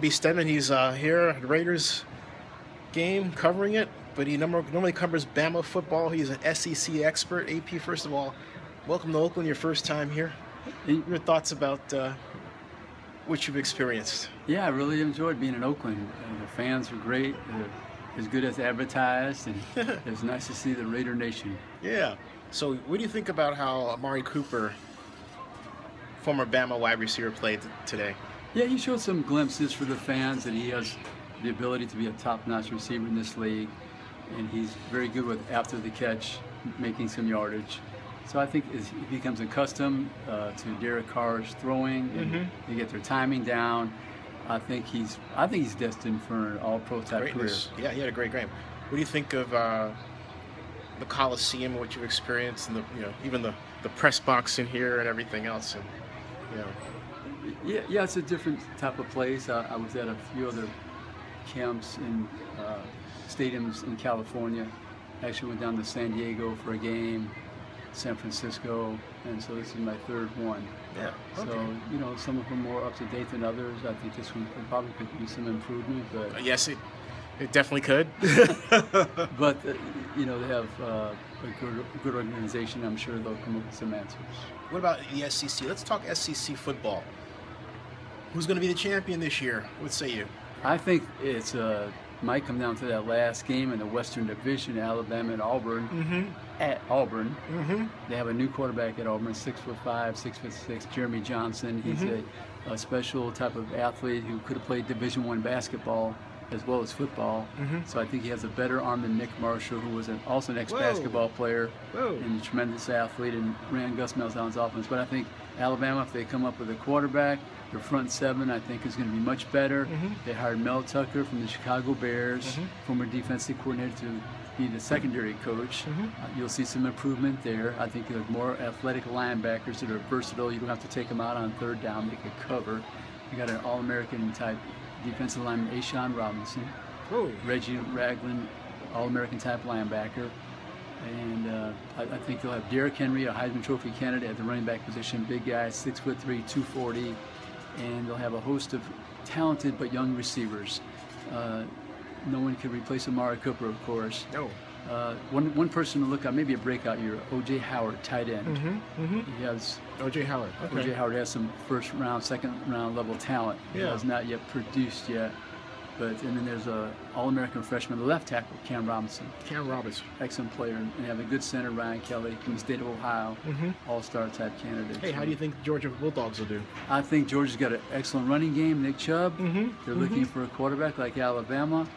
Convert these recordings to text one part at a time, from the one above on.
Steadham, he's here at Raiders game covering it, but he normally covers Bama football. He's an SEC expert. AP, first of all, welcome to Oakland, your first time here. Your thoughts about what you've experienced? Yeah, I really enjoyed being in Oakland. The fans were great, as good as advertised, and it was nice to see the Raider Nation. Yeah. So what do you think about how Amari Cooper, former Bama wide receiver, played today? Yeah, he showed some glimpses for the fans that he has the ability to be a top-notch receiver in this league, and he's very good with after the catch, making some yardage. So I think as he becomes accustomed to Derek Carr's throwing, and they get their timing down, I think he's destined for an all-pro type career. Yeah, he had a great game. What do you think of the Coliseum, what you've experienced, and even the press box in here and everything else? And Yeah, it's a different type of place. I was at a few other camps in stadiums in California. Actually went down to San Diego for a game, San Francisco, and so this is my third one. Yeah. Okay. So, some of them more up to date than others. I think this one probably could be some improvement, but yes, it definitely could. but they have a good organization. I'm sure they'll come up with some answers. What about the SEC? Let's talk SEC football. Who's going to be the champion this year? What say you? I think it's might come down to that last game in the Western Division, Alabama and Auburn. At Auburn, they have a new quarterback at Auburn, 6'5", 6'6", Jeremy Johnson. He's a special type of athlete who could have played Division I basketball as well as football. So I think he has a better arm than Nick Marshall, who was also an ex-basketball player and a tremendous athlete and ran Gus Malzahn's offense. But I think Alabama, if they come up with a quarterback, their front seven, I think, is going to be much better. They hired Mel Tucker from the Chicago Bears, former defensive coordinator, to be the secondary coach. You'll see some improvement there. I think there are more athletic linebackers that are versatile. You don't have to take them out on third down. They could cover. You got an All-American type defensive lineman, Ashawn Robinson. Reggie Ragland, All-American type linebacker. And I think they'll have Derrick Henry, a Heisman Trophy candidate, at the running back position. Big guy, 6'3", 240. And they'll have a host of talented but young receivers. No one can replace Amari Cooper, of course. No. One person to look at, maybe a breakout year, O.J. Howard, tight end. He has O.J. Howard. Okay. O.J. Howard has some first round, second round level talent. He has not yet produced yet. And then there's a All-American freshman, the left tackle, Cam Robinson. Excellent player, and have a good center, Ryan Kelly, from the state of Ohio, all-star type candidate. Hey, how do you think Georgia Bulldogs will do? I think Georgia's got an excellent running game. Nick Chubb. They're looking for a quarterback like Alabama.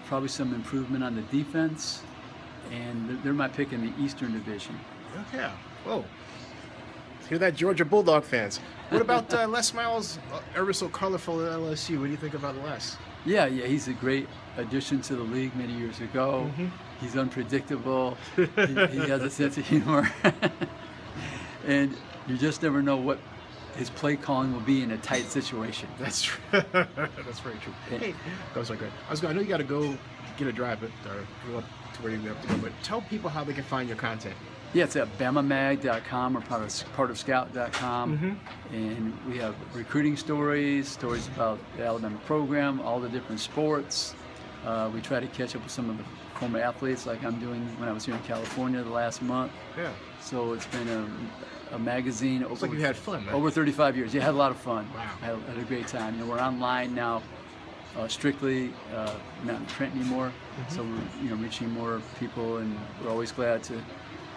Probably some improvement on the defense, and they're my pick in the Eastern Division. Yeah. Whoa. Hear that, Georgia Bulldog fans? What about Les Miles, ever so colorful at LSU? What do you think about Les? Yeah, he's a great addition to the league many years ago. He's unpredictable. he has a sense of humor. And you just never know what his play calling will be in a tight situation. That's true. That's very true. Hey, that was great. I know you got to go get a drive, or go up to where you have to go, but tell people how they can find your content. Yeah, it's at bamamag.com or part of scout.com. And we have recruiting stories about the Alabama program, all the different sports. We try to catch up with some of the former athletes, like I'm doing when I was here in California the last month. Yeah. So it's been a magazine. Looks like you had fun, man. Over 35 years. Yeah, I had a lot of fun. Wow. I had a great time. We're online now, strictly not in print anymore. So we're reaching more people, and we're always glad to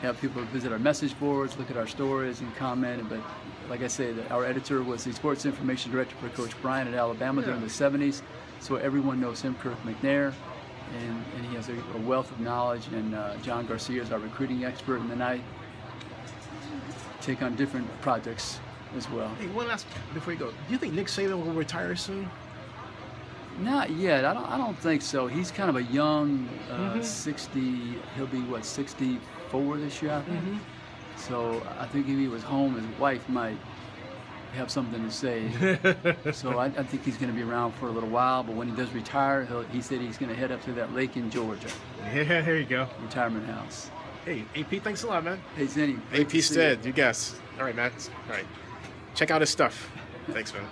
have people visit our message boards, look at our stories, and comment. But like I say, our editor was the sports information director for Coach Bryant at Alabama during the 70s, so everyone knows him, Kirk McNair, and he has a wealth of knowledge. And John Garcia is our recruiting expert, and then I take on different projects as well. Hey, one last before you go, do you think Nick Saban will retire soon? Not yet. I don't think so. He's kind of a young 60. He'll be 64 this year, I think. So I think if he was home, his wife might have something to say. So I think he's going to be around for a little while. But when he does retire, he said he's going to head up to that lake in Georgia. Yeah, there you go. Retirement house. Hey, AP, thanks a lot, man. Hey, Zenny. AP Stead, you guess. All right, man. All right. Check out his stuff. Thanks, man.